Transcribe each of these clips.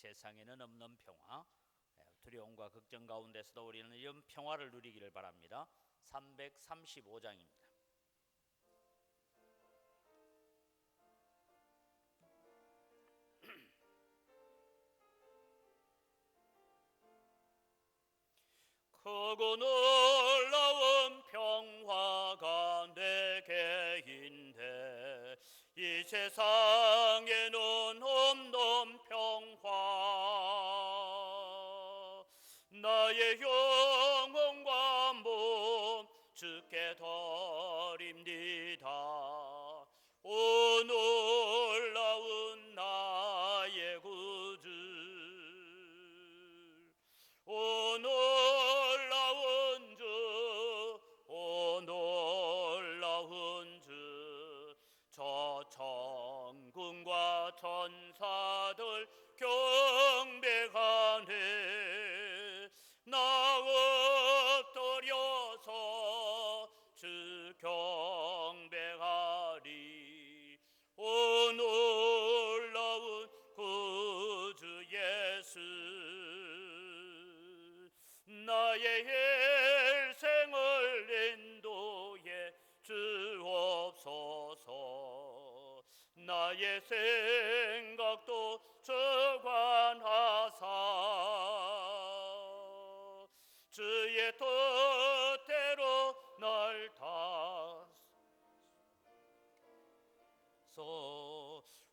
세상에는 없는 평화, 두려움과 걱정 가운데서도 우리는 이런 평화를 누리기를 바랍니다. 335장입니다. 크고 놀라운 평화가 내게 있네. 이 세상에는 없는 평화. 나의 영혼과 몸 주께 드립니다. 오 놀라운 나의 구주, 오 놀라운 주, 오 놀라운 주. 저 천군과 천사들 경배하네. 나 엎드려서 주 경배하리. 오 놀라운 구주 예수, 나의 일생을 인도해 주옵소서. 나의 생각도 주관하사 주의 뜻대로 날 다소.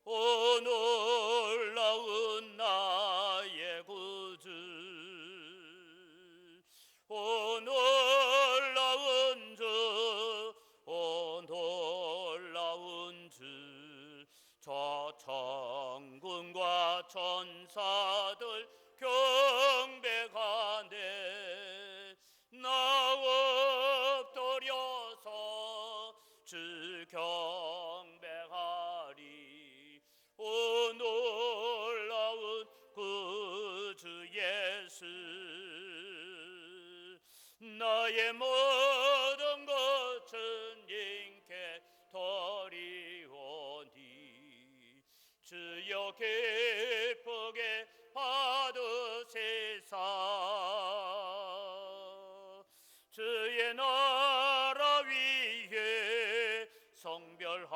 오 놀라운 나의 구주, 오 놀라운 주, 오 놀라운 주. 저 천군과 천사들 경배하네. 나 엎드려서 주 경배하리. 오 놀라운 구주 예수, 나의 모든 것은 주님께 드리오니. 주여 기쁘게 받으시사 주의 나라 위에 성별하옵소서.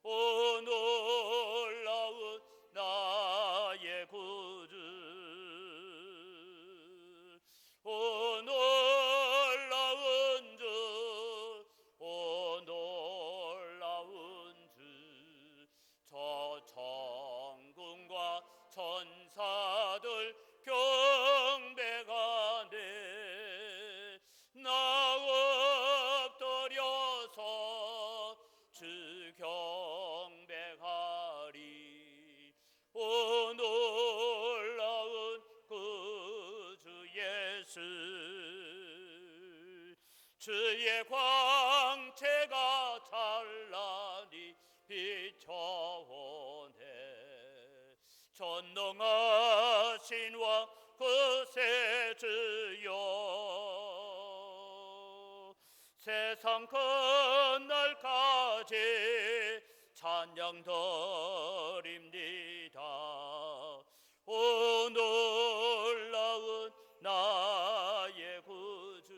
오 놀라운 나의 구주, 오 놀라운 주, 오 놀라운 주. 저 천군과 천사들 경배하네. 나 엎드려서 주 경배하리. 오 놀라운 구주 예수, 주의 광채가 찬란히 비춰오네. 전능하신 왕 그새 주여, 세상 끝날까지 찬양 드립니다. 오 놀라운 나의 구주,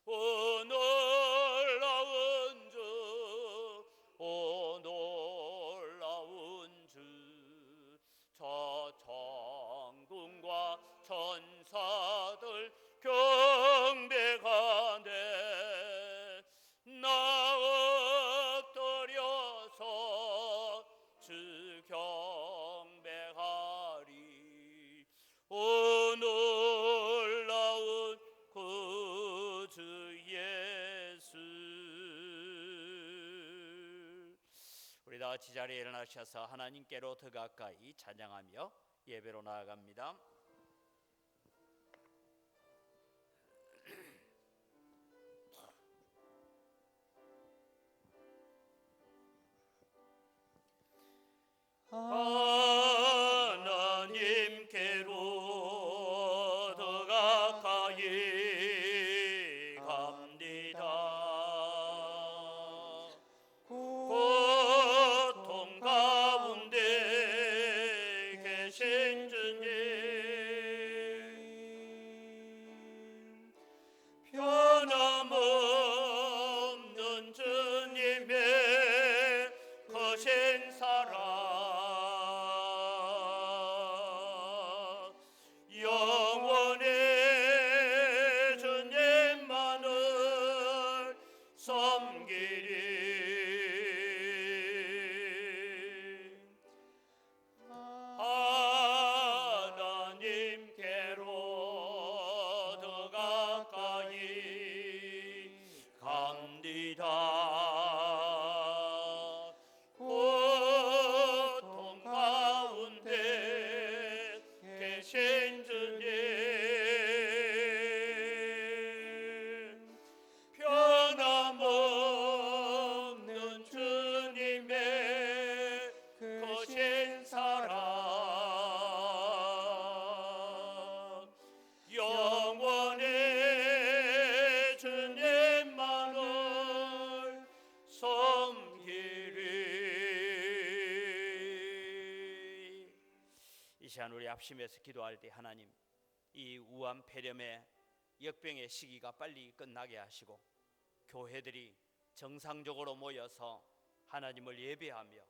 오 놀라운 주, 오 놀라운 주. 저 천군과 천사들 경배하네. 나 엎드려서 주 경배하리. 오 놀라운 구주 예수. 우리 다 같이 자리에 일어나셔서 하나님께로 더 가까이 찬양하며 예배로 나아갑니다. 하나님께로 더 가까이 갑니다. 구원의 거센 사랑 영원히 주님만을 섬기리. 하나님께로 더 가까이 갑니다. 고통 가운데 계신 주님, 변함없는 주님의 거신 사랑 영원히 주님만을 섬기리. 이 시간 우리 합심해서 기도할 때 하나님, 이 우한 폐렴의 역병의 시기가 빨리 끝나게 하시고 교회들이 정상적으로 모여서 하나님을 예배하며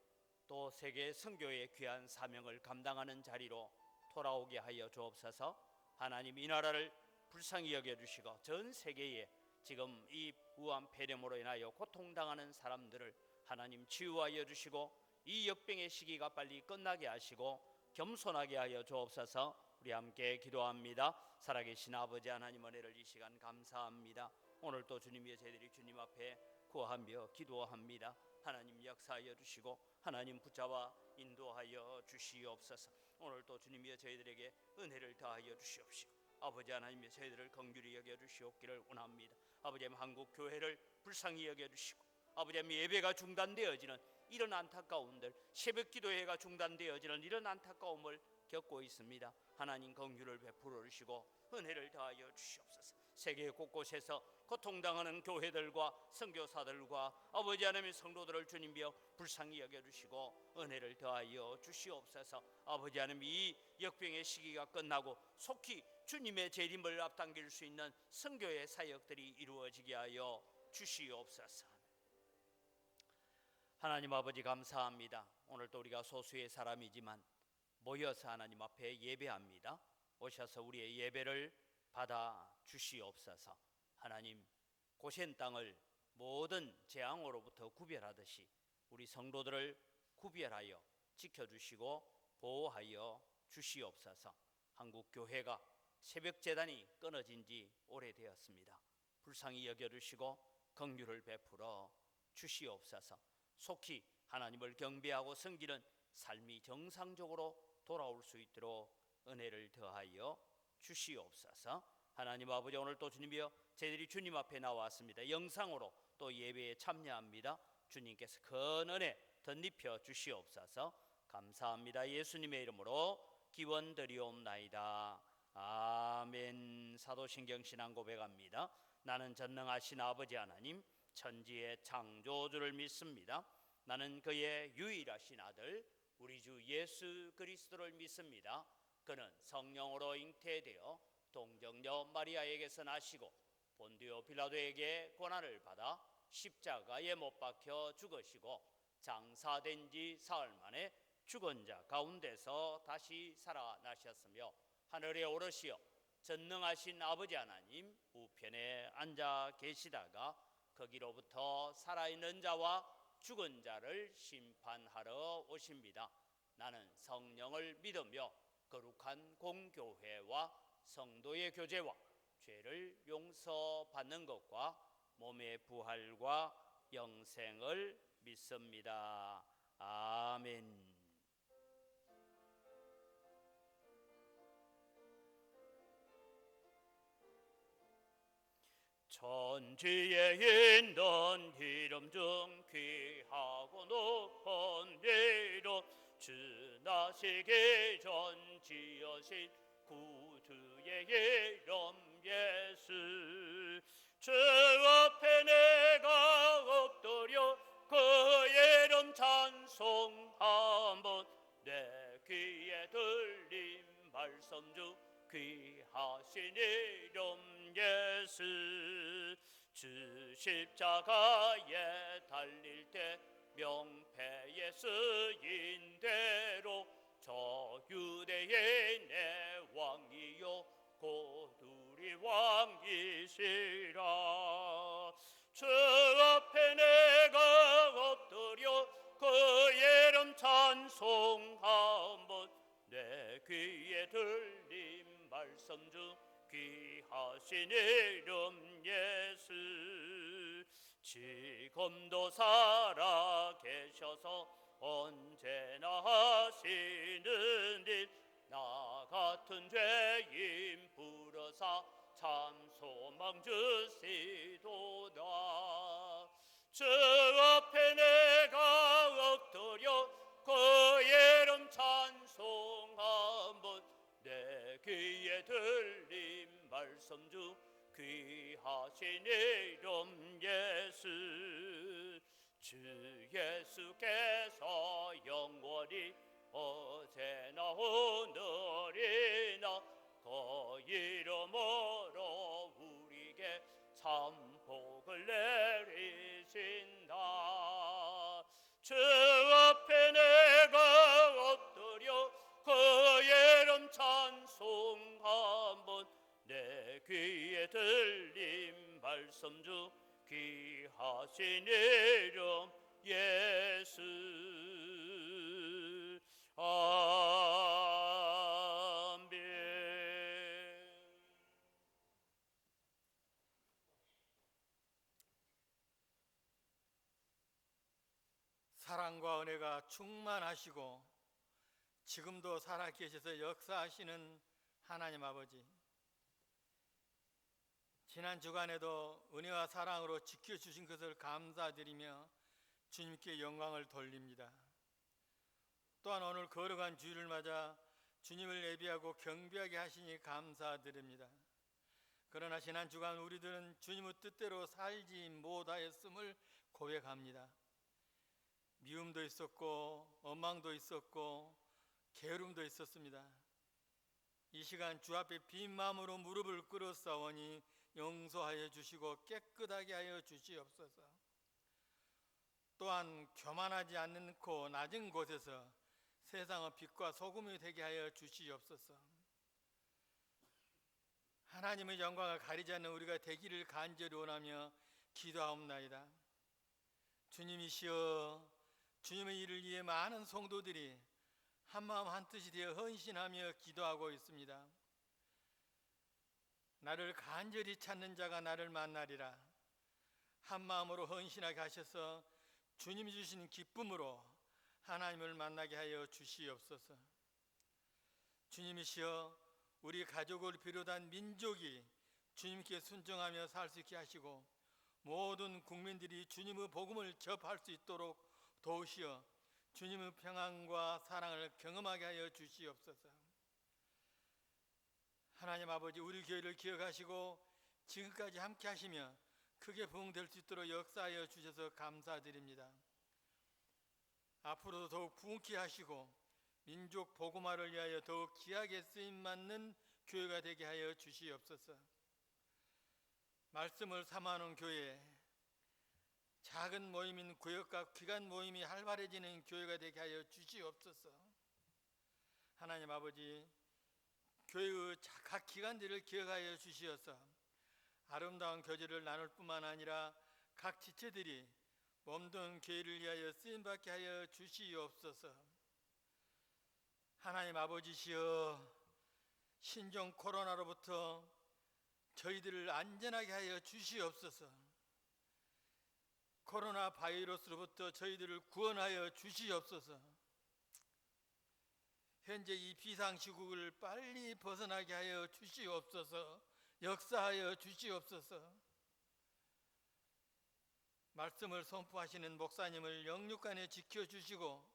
또 세계 선교의 귀한 사명을 감당하는 자리로 돌아오게 하여 주옵소서. 하나님, 이 나라를 불쌍히 여겨주시고 전 세계에 지금 이 우한 폐렴으로 인하여 고통당하는 사람들을 하나님 치유하여 주시고 이 역병의 시기가 빨리 끝나게 하시고 겸손하게 하여 주옵소서. 우리 함께 기도합니다. 살아계신 아버지 하나님, 은혜를 이 시간 감사합니다. 오늘 또 주님의 저희들이 주님 앞에 구하며 기도합니다. 하나님 역사하여 주시고 하나님 붙잡아 인도하여 주시옵소서. 오늘 또 주님이 저희들에게 은혜를 더하여 주시옵시고 아버지 하나님이 저희들을 긍휼히 여겨 주시옵기를 원합니다. 아버지 하나님, 한국 교회를 불쌍히 여겨 주시고 아버지 하나님, 예배가 중단되어지는 이런 안타까움들, 새벽 기도회가 중단되어지는 이런 안타까움을 겪고 있습니다. 하나님 긍휼을 베풀어 주시고 은혜를 더하여 주시옵소서. 세계 곳곳에서 고통당하는 교회들과 선교사들과 아버지 하나님의 성도들을 주님이여 불쌍히 여겨주시고 은혜를 더하여 주시옵소서. 아버지 하나님, 이 역병의 시기가 끝나고 속히 주님의 재림을 앞당길 수 있는 선교의 사역들이 이루어지게 하여 주시옵소서. 하나님 아버지 감사합니다. 오늘도 우리가 소수의 사람이지만 모여서 하나님 앞에 예배합니다. 오셔서 우리의 예배를 받아 주시옵소서. 하나님, 고센 땅을 모든 재앙으로부터 구별하듯이 우리 성도들을 구별하여 지켜주시고 보호하여 주시옵소서. 한국 교회가 새벽 재단이 끊어진 지 오래되었습니다. 불쌍히 여겨주시고 긍휼을 베풀어 주시옵소서. 속히 하나님을 경배하고 섬기는 삶이 정상적으로 돌아올 수 있도록 은혜를 더하여 주시옵소서. 하나님 아버지, 오늘 또 주님이여 저희들이 주님 앞에 나왔습니다. 영상으로 또 예배에 참여합니다. 주님께서 큰 은혜 덧입혀 주시옵소서. 감사합니다. 예수님의 이름으로 기원드리옵나이다. 아멘. 사도신경 신앙 고백합니다. 나는 전능하신 아버지 하나님, 천지의 창조주를 믿습니다. 나는 그의 유일하신 아들 우리 주 예수 그리스도를 믿습니다. 그는 성령으로 잉태되어 동정녀 마리아에게서 나시고 본디오 빌라도에게 고난을 받아 십자가에 못 박혀 죽으시고 장사된 지 사흘 만에 죽은 자 가운데서 다시 살아나셨으며 하늘에 오르시어 전능하신 아버지 하나님 우편에 앉아 계시다가 거기로부터 살아있는 자와 죽은 자를 심판하러 오십니다. 나는 성령을 믿으며 거룩한 공교회와 성도의 교제와 죄를 용서받는 것과 몸의 부활과 영생을 믿습니다. 아멘. 천지에 있는 이름 중 귀하고 높은 이름, 지나시기 전 지으신 구주의 이름 예수. 주 앞에 내가 엎드려 그 이름 찬송하면 내 귀에 들린 말씀 중 귀하신 이름 예수. 주 십자가에 달릴 때 명패에 쓰인 대로 저 유대의 내 왕이요 곧 우리 왕이시라. 주 앞에 내가 엎드려 그 이름 찬송하면 내 귀에 들린 말씀 중 귀하신 이름 예수. 지금도 살아 계셔서 언제나 하시는 일 나 같은 죄인 부르사 참 소망 주시도다. 주 앞에 내가 엎드려 그 이름 찬송하면 내 귀에 들린 말씀 중 귀하신 이름 예수. 주 예수께서 영원히 어제나 오늘이나 그 이름으로 우리에게 참 복을 내리신다. 주 앞에 내가 엎드려 그 이름 찬송하면 내 귀에 들린 말씀 중 귀하신 이름 예수. 아멘. 사랑과 은혜가 충만하시고 지금도 살아계셔서 역사하시는 하나님 아버지, 지난 주간에도 은혜와 사랑으로 지켜주신 것을 감사드리며 주님께 영광을 돌립니다. 또한 오늘 거룩한 주일을 맞아 주님을 예비하고 경배하게 하시니 감사드립니다. 그러나 지난 주간 우리들은 주님의 뜻대로 살지 못하였음을 고백합니다. 미움도 있었고 원망도 있었고 게으름도 있었습니다. 이 시간 주 앞에 빈 마음으로 무릎을 꿇었사오니 용서하여 주시고 깨끗하게 하여 주시옵소서. 또한 교만하지 않고 낮은 곳에서 세상의 빛과 소금이 되게 하여 주시옵소서. 하나님의 영광을 가리지 않는 우리가 되기를 간절히 원하며 기도하옵나이다. 주님이시여, 주님의 일을 위해 많은 성도들이 한마음 한뜻이 되어 헌신하며 기도하고 있습니다. 나를 간절히 찾는 자가 나를 만나리라. 한마음으로 헌신하게 하셔서 주님이 주시는 기쁨으로 하나님을 만나게 하여 주시옵소서. 주님이시여, 우리 가족을 비롯한 민족이 주님께 순종하며 살 수 있게 하시고 모든 국민들이 주님의 복음을 접할 수 있도록 도우시어 주님의 평안과 사랑을 경험하게 하여 주시옵소서. 하나님 아버지, 우리 교회를 기억하시고 지금까지 함께 하시며 크게 부흥될 수 있도록 역사하여 주셔서 감사드립니다. 앞으로도 더욱 부흥케 하시고 민족 복음화를 위하여 더욱 귀하게 쓰임받는 교회가 되게 하여 주시옵소서. 말씀을 삼아하는 교회, 작은 모임인 구역과 기관 모임이 활발해지는 교회가 되게 하여 주시옵소서. 하나님 아버지, 교회의 각 기관들을 기억하여 주시어서 아름다운 교제를 나눌 뿐만 아니라 각 지체들이 몸된 교회를 위하여 쓰임받게 하여 주시옵소서. 하나님 아버지시여, 신종 코로나로부터 저희들을 안전하게 하여 주시옵소서. 코로나 바이러스로부터 저희들을 구원하여 주시옵소서. 현재 이 비상시국을 빨리 벗어나게 하여 주시옵소서. 역사하여 주시옵소서. 말씀을 선포하시는 목사님을 영육간에 지켜주시고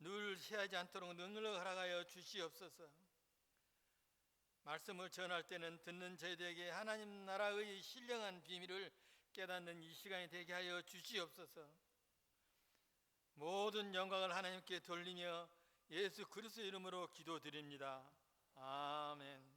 늘 쉬하지 않도록 능력을 허락하여 주시옵소서. 말씀을 전할 때는 듣는 저희들에게 하나님 나라의 신령한 비밀을 깨닫는 이 시간이 되게 하여 주시옵소서. 모든 영광을 하나님께 돌리며 예수 그리스도의 이름으로 기도드립니다. 아멘.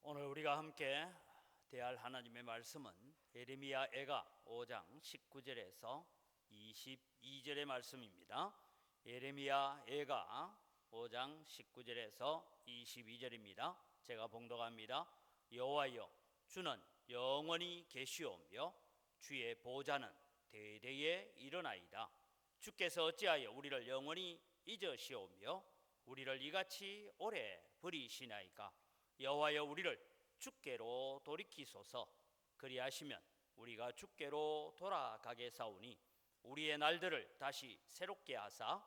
오늘 우리가 함께 대할 하나님의 말씀은 예레미야 애가 5장 19절에서 22절의 말씀입니다. 예레미야 애가 5장 19절에서 22절입니다. 제가 봉독합니다. 여호와여, 주는 영원히 계시오며 주의 보좌는 대대에 일어나이다. 주께서 어찌하여 우리를 영원히 잊으시오며 우리를 이같이 오래 버리시나이까? 여호와여, 우리를 주께로 돌이키소서. 그리하시면 우리가 주께로 돌아가겠사오니 우리의 날들을 다시 새롭게 하사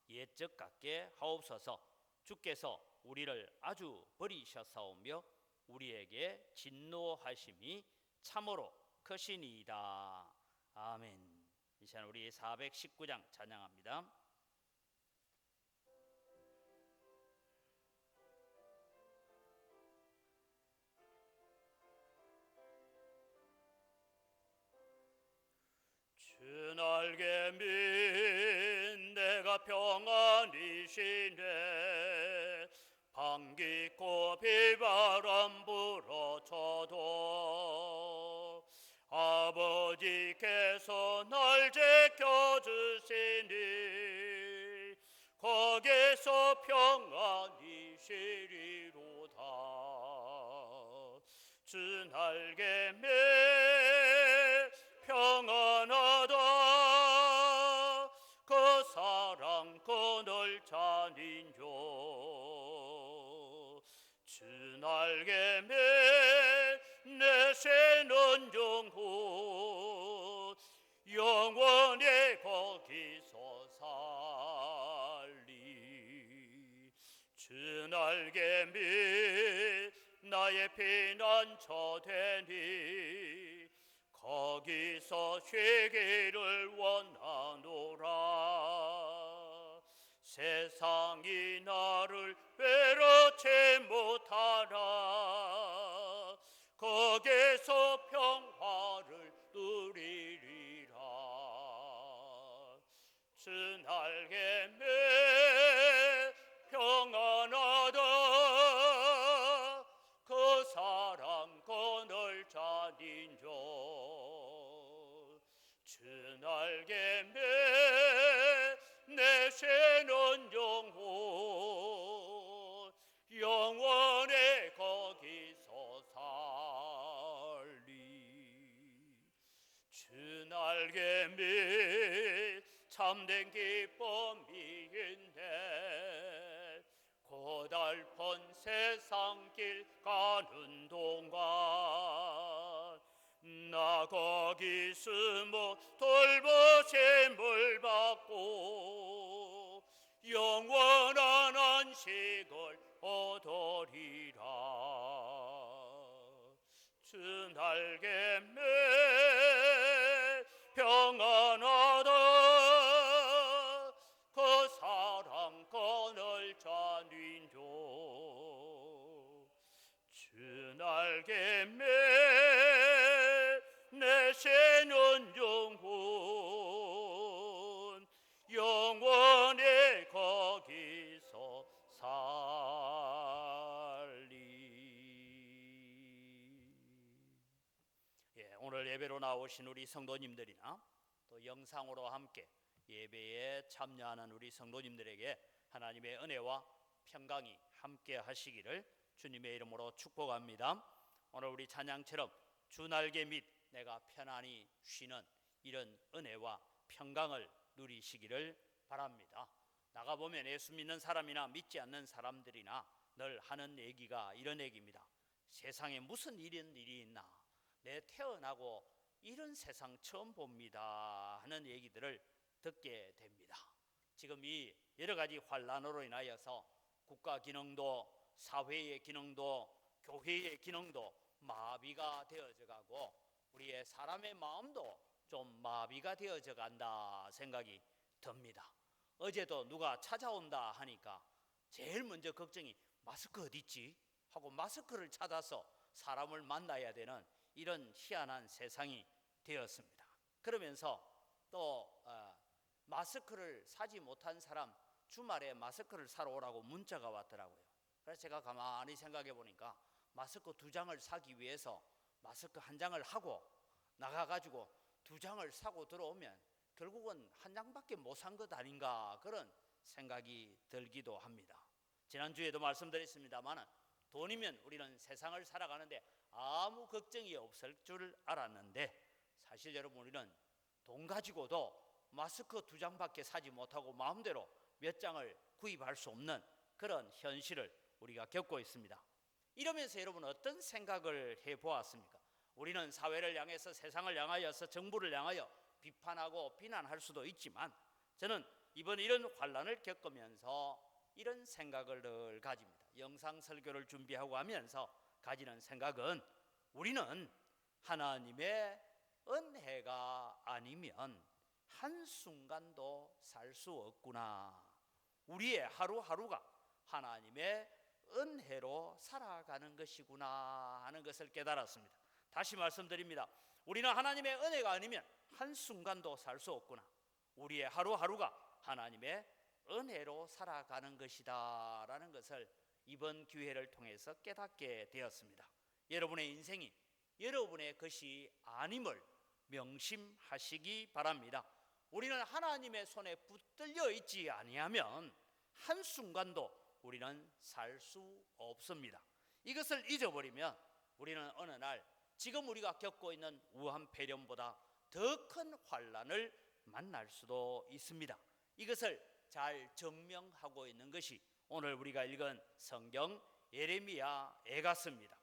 옛적 같게 하옵소서. 주께서 우리를 아주 버리셨사오며 우리에게 진노하심이 참으로 크시니이다. 아멘. 이 시간 우리 419장 찬양합니다. 주 날개 민 내가 평안이시네. 방귀고 비바람 불어쳐도 아버지께서 날 지켜주시니 거기서 평안이시리로다. 주 날개 민 평안하다. 그 사랑 그늘 잔인ਜੋ. 주 날개 내세는 영혼 영원히 거기서 살리. 주 날개 나의 피난처 되니 거기서 쉬기를 원하노라. 세상이 나를 외롭지 못하라. 거기서 평화를 누리리라. 주 날개 평안하다. 그 사랑 그늘 잔인조. 주 날개 내세는 영혼 영원히 거기서 살리. 주 날개 참된 기쁨이 있네. 고달픈 세상 길 가는 동안 나 거기 숨어 돌보심을 받고 영원한 안식을 얻으리라. 주 날개 평안하다. 그 사랑 그늘 잔인조. 주 날개 내세는 영혼 영원히 거기서 살리. 오늘 예배로 나오신 우리 성도님들이나 또 영상으로 함께 예배에 참여하는 우리 성도님들에게 하나님의 은혜와 평강이 함께 하시기를 주님의 이름으로 축복합니다. 오늘 우리 찬양처럼 주 날개 밑 내가 편안히 쉬는 이런 은혜와 평강을 누리시기를 바랍니다. 나가보면 예수 믿는 사람이나 믿지 않는 사람들이나 늘 하는 얘기가 이런 얘기입니다. 세상에 무슨 이런 일이 있나? 내 태어나고 이런 세상 처음 봅니다 하는 얘기들을 듣게 됩니다. 지금 이 여러 가지 환란으로 인하여서 국가 기능도 사회의 기능도 교회의 기능도 마비가 되어져 가고 우리의 사람의 마음도 좀 마비가 되어져 간다 생각이 듭니다. 어제도 누가 찾아온다 하니까 제일 먼저 걱정이 마스크 어디 있지? 하고 마스크를 찾아서 사람을 만나야 되는 이런 희한한 세상이 되었습니다. 그러면서 또 마스크를 사지 못한 사람 주말에 마스크를 사러 오라고 문자가 왔더라고요. 그래서 제가 가만히 생각해 보니까 마스크 2장을 사기 위해서 마스크 1장을 하고 나가가지고 2장을 사고 들어오면 결국은 1장밖에 못 산 것 아닌가, 그런 생각이 들기도 합니다. 지난주에도 말씀드렸습니다만 돈이면 우리는 세상을 살아가는데 아무 걱정이 없을 줄 알았는데, 사실 여러분, 우리는 돈 가지고도 마스크 2장밖에 사지 못하고 마음대로 몇 장을 구입할 수 없는 그런 현실을 우리가 겪고 있습니다. 이러면서 여러분 어떤 생각을 해보았습니까? 우리는 사회를 향해서, 세상을 향하여서, 정부를 향하여 비판하고 비난할 수도 있지만, 저는 이번 이런 환란을 겪으면서 이런 생각을 가집니다. 영상 설교를 준비하고 하면서 가지는 생각은, 우리는 하나님의 은혜가 아니면 한순간도 살 수 없구나. 우리의 하루하루가 하나님의 은혜로 살아가는 것이구나 하는 것을 깨달았습니다. 다시 말씀드립니다. 우리는 하나님의 은혜가 아니면 한순간도 살 수 없구나. 우리의 하루하루가 하나님의 은혜로 살아가는 것이다 라는 것을 이번 기회를 통해서 깨닫게 되었습니다. 여러분의 인생이 여러분의 것이 아님을 명심하시기 바랍니다. 우리는 하나님의 손에 붙들려 있지 아니하면 한순간도 우리는 살 수 없습니다. 이것을 잊어버리면 우리는 어느 날 지금 우리가 겪고 있는 우한 폐렴보다 더 큰 환란을 만날 수도 있습니다. 이것을 잘 증명하고 있는 것이 오늘 우리가 읽은 성경 예레미야 애가서입니다.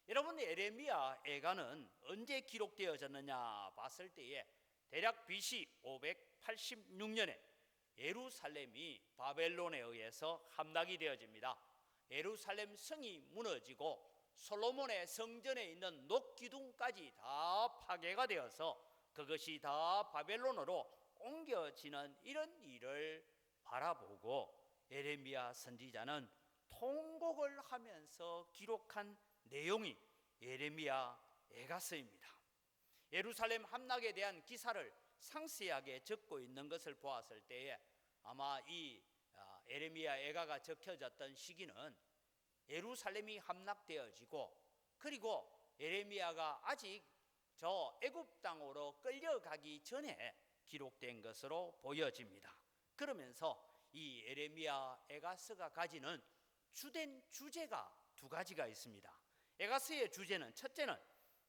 여러분, 예레미야 애가는 언제 기록되어졌느냐 봤을 때에 대략 BC 586년에 예루살렘이 바벨론에 의해서 함락이 되어집니다. 예루살렘 성이 무너지고 솔로몬의 성전에 있는 녹기둥까지 다 파괴가 되어서 그것이 다 바벨론으로 옮겨지는 이런 일을 바라보고 예레미야 선지자는 통곡을 하면서 기록한 내용이 예레미야 애가서입니다. 예루살렘 함락에 대한 기사를 상세하게 적고 있는 것을 보았을 때에 아마 이 예레미야 애가가 적혀졌던 시기는 예루살렘이 함락되어지고, 그리고 예레미야가 아직 저 애굽 땅으로 끌려가기 전에 기록된 것으로 보여집니다. 그러면서 이 예레미야 애가서가 가지는 주된 주제가 2가지가 있습니다. 애가서의 주제는, 첫째는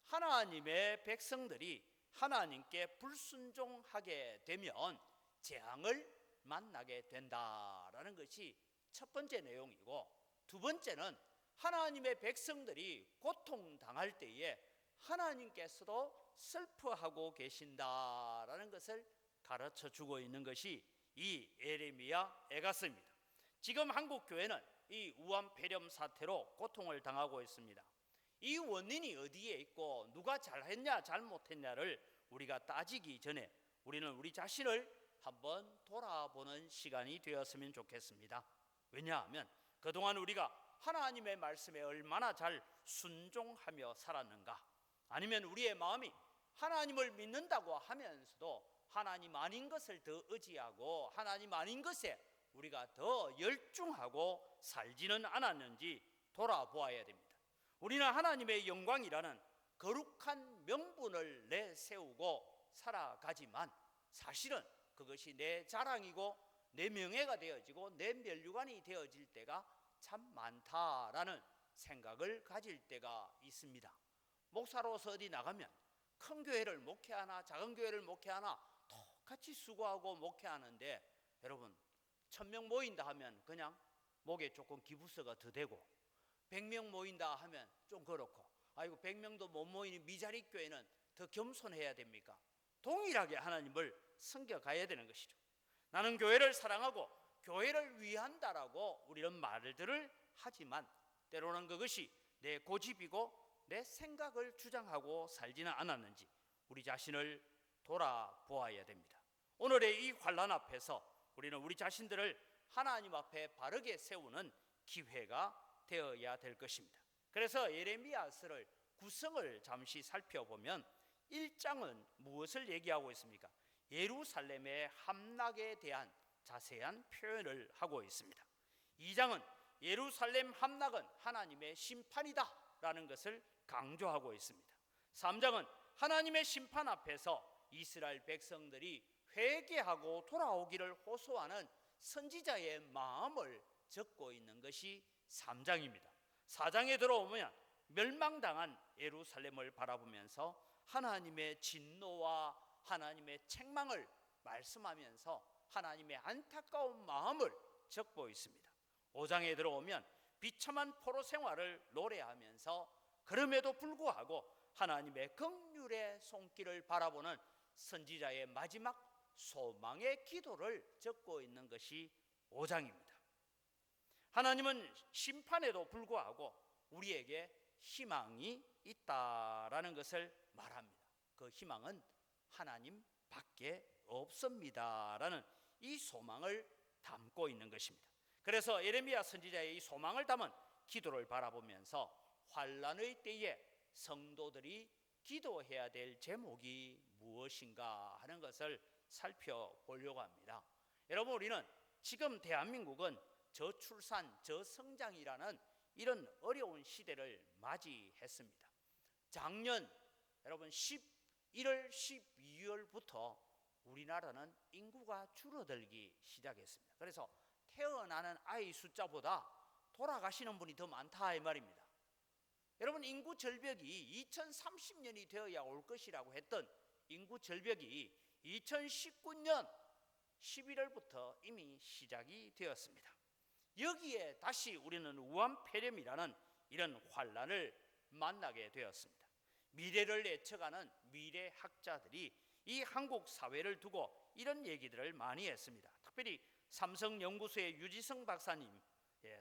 하나님의 백성들이 하나님께 불순종하게 되면 재앙을 만나게 된다라는 것이 첫 번째 내용이고, 2번째는 하나님의 백성들이 고통당할 때에 하나님께서도 슬퍼하고 계신다라는 것을 가르쳐 주고 있는 것이 이 예레미야 애가서입니다. 지금 한국 교회는 이 우한 폐렴 사태로 고통을 당하고 있습니다. 이 원인이 어디에 있고 누가 잘했냐 잘못했냐를 우리가 따지기 전에 우리는 우리 자신을 한번 돌아보는 시간이 되었으면 좋겠습니다. 왜냐하면 그동안 우리가 하나님의 말씀에 얼마나 잘 순종하며 살았는가, 아니면 우리의 마음이 하나님을 믿는다고 하면서도 하나님 아닌 것을 더 의지하고 하나님 아닌 것에 우리가 더 열중하고 살지는 않았는지 돌아보아야 됩니다. 우리는 하나님의 영광이라는 거룩한 명분을 내세우고 살아가지만 사실은 그것이 내 자랑이고 내 명예가 되어지고 내 면류관이 되어질 때가 참 많다라는 생각을 가질 때가 있습니다. 목사로서 어디 나가면 큰 교회를 목회하나 작은 교회를 목회하나 똑같이 수고하고 목회하는데, 여러분 1000명 모인다 하면 그냥 목에 조금 기부서가 더 되고, 100명 모인다 하면 좀 그렇고, 아이고 100명도 못 모이는 미자리 교회는 더 겸손해야 됩니까? 동일하게 하나님을 섬겨가야 되는 것이죠. 나는 교회를 사랑하고 교회를 위한다라고 우리는 말들을 하지만 때로는 그것이 내 고집이고 내 생각을 주장하고 살지는 않았는지 우리 자신을 돌아보아야 됩니다. 오늘의 이 환난 앞에서 우리는 우리 자신들을 하나님 앞에 바르게 세우는 기회가 되어야 될 것입니다. 그래서 예레미야서를 구성을 잠시 살펴보면 1장은 무엇을 얘기하고 있습니까? 예루살렘의 함락에 대한 자세한 표현을 하고 있습니다. 2장은 예루살렘 함락은 하나님의 심판이다 있다라는 것을 강조하고 있습니다. 3장은 하나님의 심판 앞에서 이스라엘 백성들이 회개하고 돌아오기를 호소하는 선지자의 마음을 적고 있는 것이 3장입니다. 4장에 들어오면 멸망당한 예루살렘을 바라보면서 하나님의 진노와 하나님의 책망을 말씀하면서 하나님의 안타까운 마음을 적고 있습니다. 5장에 들어오면 비참한 포로 생활을 노래하면서 그럼에도 불구하고 하나님의 긍휼의 손길을 바라보는 선지자의 마지막 소망의 기도를 적고 있는 것이 5장입니다. 하나님은 심판에도 불구하고 우리에게 희망이 있다라는 것을 말합니다. 그 희망은 하나님 밖에 없습니다라는 이 소망을 담고 있는 것입니다. 그래서 예레미야 선지자의 이 소망을 담은 기도를 바라보면서 환난의 때에 성도들이 기도해야 될 제목이 무엇인가 하는 것을 살펴보려고 합니다. 여러분, 우리는 지금 대한민국은 저출산, 저성장이라는 이런 어려운 시대를 맞이했습니다. 작년 여러분 11월, 12월부터 우리나라는 인구가 줄어들기 시작했습니다. 그래서 태어나는 아이 숫자보다 돌아가시는 분이 더 많다 이 말입니다. 여러분, 인구 절벽이 2030년이 되어야 올 것이라고 했던 인구 절벽이 2019년 11월부터 이미 시작이 되었습니다. 여기에 다시 우리는 우한폐렴이라는 이런 환난을 만나게 되었습니다. 미래를 예측하는 미래학자들이 이 한국 사회를 두고 이런 얘기들을 많이 했습니다. 특별히 삼성연구소의 유지성 박사님,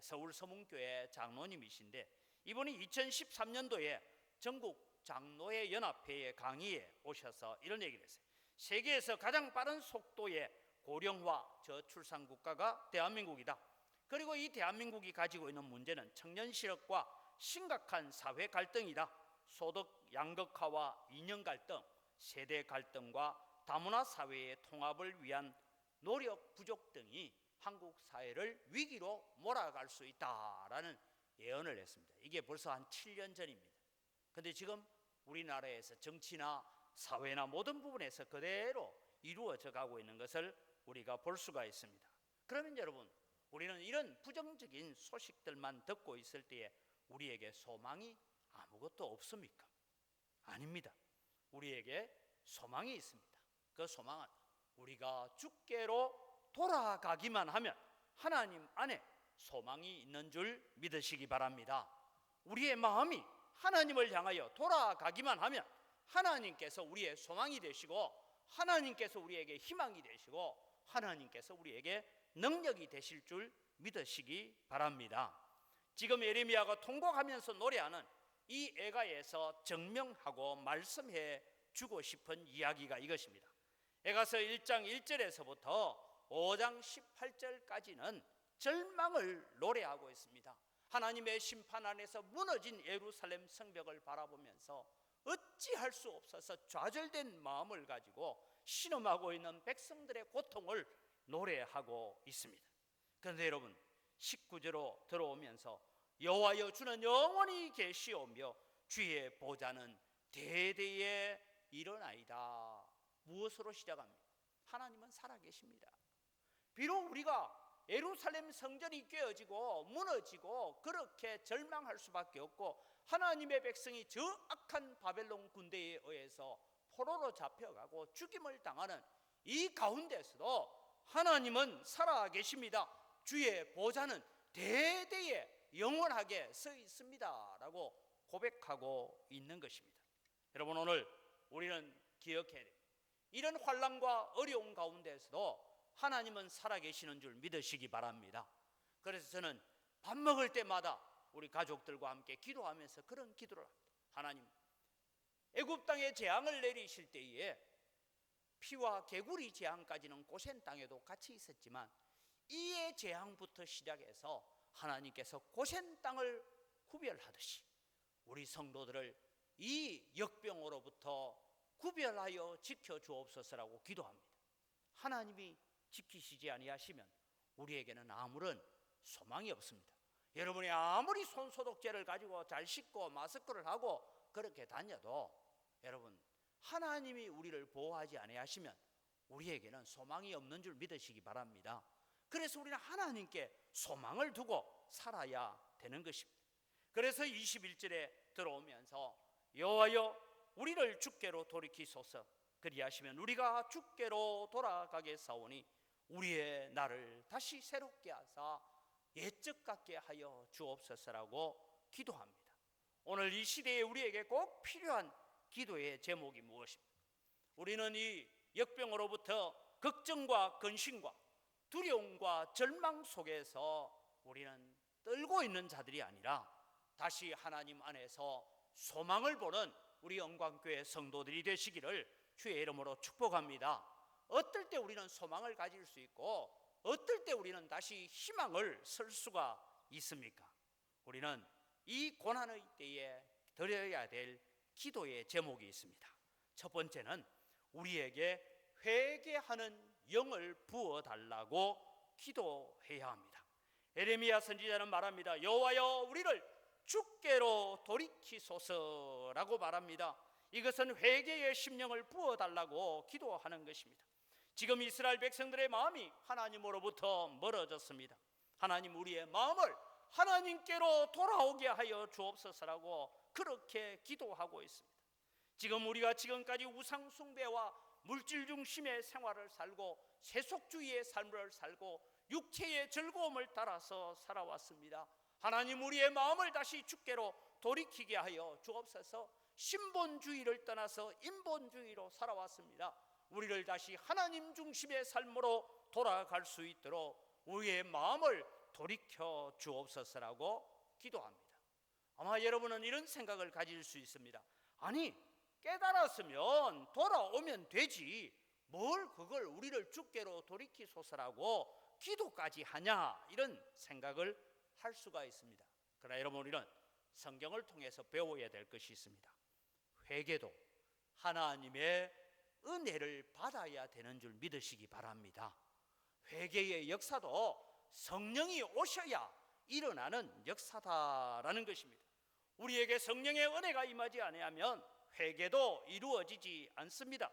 서울서문교회 장로님이신데 이분이 2013년도에 전국 장로회 연합회의 강의에 오셔서 이런 얘기를 했어요. 세계에서 가장 빠른 속도의 고령화 저출산 국가가 대한민국이다. 그리고 이 대한민국이 가지고 있는 문제는 청년 실업과 심각한 사회 갈등이다. 소득 양극화와 이념 갈등, 세대 갈등과 다문화 사회의 통합을 위한 노력 부족 등이 한국 사회를 위기로 몰아갈 수 있다라는 예언을 했습니다. 이게 벌써 한 7년 전입니다. 그런데 지금 우리나라에서 정치나 사회나 모든 부분에서 그대로 이루어져 가고 있는 것을 우리가 볼 수가 있습니다. 그러면 여러분, 우리는 이런 부정적인 소식들만 듣고 있을 때에 우리에게 소망이 아무것도 없습니까? 아닙니다. 우리에게 소망이 있습니다. 그 소망은 우리가 주께로 돌아가기만 하면 하나님 안에 소망이 있는 줄 믿으시기 바랍니다. 우리의 마음이 하나님을 향하여 돌아가기만 하면 하나님께서 우리의 소망이 되시고 하나님께서 우리에게 희망이 되시고 하나님께서 우리에게 능력이 되실 줄 믿으시기 바랍니다. 지금 예레미야가 통곡하면서 노래하는 이 애가에서 증명하고 말씀해 주고 싶은 이야기가 이것입니다. 에가서 1장 1절에서부터 5장 18절까지는 절망을 노래하고 있습니다. 하나님의 심판 안에서 무너진 예루살렘 성벽을 바라보면서 어찌할 수 없어서 좌절된 마음을 가지고 신음하고 있는 백성들의 고통을 노래하고 있습니다. 그런데 여러분, 19절로 들어오면서 여호와여 주는 영원히 계시오며 주의 보좌는 대대에 일어나이다. 무엇으로 시작합니까? 하나님은 살아계십니다. 비록 우리가 예루살렘 성전이 깨어지고 무너지고 그렇게 절망할 수밖에 없고 하나님의 백성이 저 악한 바벨론 군대에 의해서 포로로 잡혀가고 죽임을 당하는 이 가운데서도 하나님은 살아계십니다. 주의 보좌는 대대에 영원하게 서 있습니다 라고 고백하고 있는 것입니다. 여러분, 오늘 우리는 기억해야 돼요. 이런 환난과 어려운 가운데서도 하나님은 살아계시는 줄 믿으시기 바랍니다. 그래서 저는 밥 먹을 때마다 우리 가족들과 함께 기도하면서 그런 기도를 합니다. 하나님, 애굽 땅에 재앙을 내리실 때에 피와 개구리 재앙까지는 고센 땅에도 같이 있었지만 이의 재앙부터 시작해서 하나님께서 고센 땅을 구별하듯이 우리 성도들을 이 역병으로부터 구별하여 지켜주옵소서라고 기도합니다. 하나님이 지키시지 아니하시면 우리에게는 아무런 소망이 없습니다. 여러분이 아무리 손소독제를 가지고 잘 씻고 마스크를 하고 그렇게 다녀도 여러분 하나님이 우리를 보호하지 아니하시면 우리에게는 소망이 없는 줄 믿으시기 바랍니다. 그래서 우리는 하나님께 소망을 두고 살아야 되는 것입니다. 그래서 21절에 들어오면서 여호와여 우리를 주께로 돌이키소서 그리하시면 우리가 주께로 돌아가겠사오니 우리의 날을 다시 새롭게 하사 옛적 같게 하여 주옵소서라고 기도합니다. 오늘 이 시대에 우리에게 꼭 필요한 기도의 제목이 무엇입니까? 우리는 이 역병으로부터 걱정과 근심과 두려움과 절망 속에서 우리는 떨고 있는 자들이 아니라 다시 하나님 안에서 소망을 보는 우리 영광교회 성도들이 되시기를 주의 이름으로 축복합니다. 어떨 때 우리는 소망을 가질 수 있고 어떨 때 우리는 다시 희망을 쓸 수가 있습니까? 우리는 이 고난의 때에 드려야 될 기도의 제목이 있습니다. 첫 번째는 우리에게 회개하는 영을 부어달라고 기도해야 합니다. 에레미야 선지자는 말합니다. 여호와여 우리를 주께로 돌이키소서라고 말합니다. 이것은 회개의 심령을 부어달라고 기도하는 것입니다. 지금 이스라엘 백성들의 마음이 하나님으로부터 멀어졌습니다. 하나님 우리의 마음을 하나님께로 돌아오게 하여 주옵소서라고 그렇게 기도하고 있습니다. 지금 우리가 지금까지 우상 숭배와 물질 중심의 생활을 살고 세속주의의 삶을 살고 육체의 즐거움을 따라서 살아왔습니다. 하나님 우리의 마음을 다시 주께로 돌이키게 하여 주옵소서. 신본주의를 떠나서 인본주의로 살아왔습니다. 우리를 다시 하나님 중심의 삶으로 돌아갈 수 있도록 우리의 마음을 돌이켜 주옵소서라고 기도합니다. 아마 여러분은 이런 생각을 가질 수 있습니다. 아니 깨달았으면 돌아오면 되지 뭘 그걸 우리를 주께로 돌이키소서라고 기도까지 하냐 이런 생각을 할 수가 있습니다. 그러나 여러분 우리는 성경을 통해서 배워야 될 것이 있습니다. 회개도 하나님의 은혜를 받아야 되는 줄 믿으시기 바랍니다. 회개의 역사도 성령이 오셔야 일어나는 역사다라는 것입니다. 우리에게 성령의 은혜가 임하지 아니하면 회개도 이루어지지 않습니다.